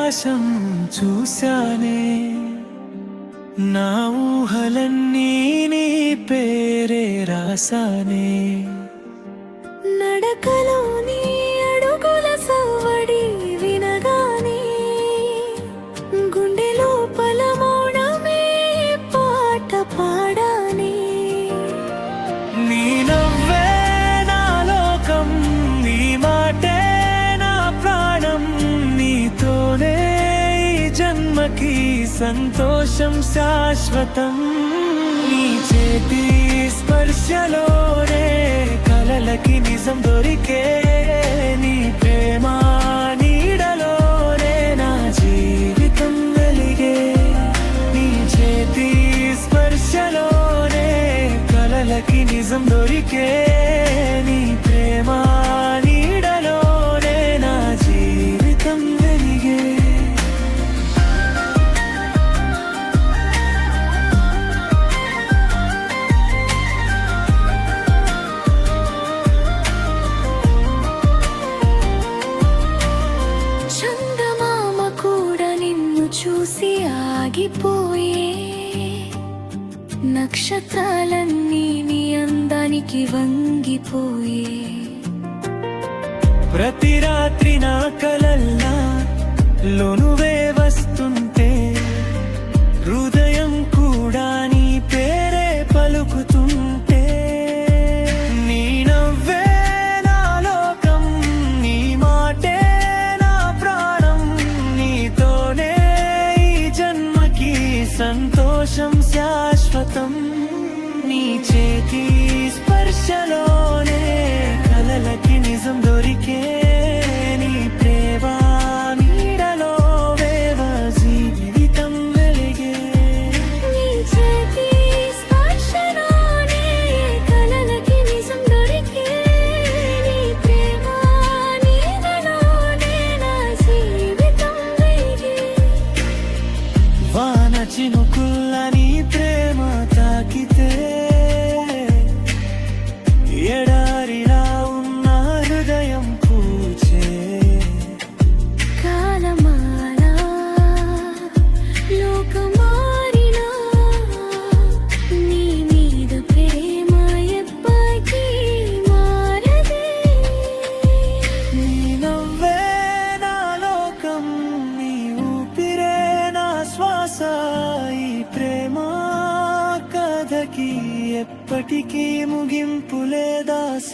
ఆకాశం చూశానే, నా ఊహలన్నీ నీ పేరే రాసానే. నడకలోని అడుగుల సవ్వడి వినగానే గుండె లోపల మౌనమే పాట పాడానే. నీ నవ్వే నా లోకం, నీ మాటే నా ప్రాణం, నీతోనే ఈ జన్మకి సంతోషం శాశ్వతం. నీ చేతి స్పర్శలోనే కలలకి నిజం దొరికే, నీ ప్రేమ నీడలోనే నా జీవితం వెలిగే. నీ చేతి స్పర్శలోనే కలలకి నిజం దొరికే, నీ ప్రేమ నీడలోనే నా జీవితం వెలిగే. చందమామ కూడా నిన్ను చూసి ఆగిపోయే, నక్షత్రాలన్నీ నీ అందానికి వంగిపోయే. ప్రతి రాత్రి నా కలల్లా లోనువే వస్తుంటే, హృదయం కూడా నీ పేరే పలుకుతుంటే. నీ నవ్వే నా లోకం, నీ మాటే నా ప్రాణం, నీతోనే ఈ జన్మకి సంతోషం శాశ్వతం. నీ చేతి స్పర్శలోనే కలలకి నిజం దొరికే, నీ ప్రేమ నీడలో వేవ జీవితం వెలిగే. నీ చేతి స్పర్శలోనే కలలకి నిజం దొరికే, నీ ప్రేమ నీడలోనే నా జీవితం వెలిగే. వాన చినుకుల్ల నీ ప్రేమ తాకితే, ఎడారిలా ఉన్న హృదయం పూచే. కాలమాలా లోకమారినా నీ మీద ప్రేమ ఎప్పటికీ మారదే. నీ నవ్వే నా లోకం, నీ ఊపిరే నా శ్వాస, ఈ ప్రేమ కథకి ఎప్పటికీ ముగింపు లేదా ఆశ.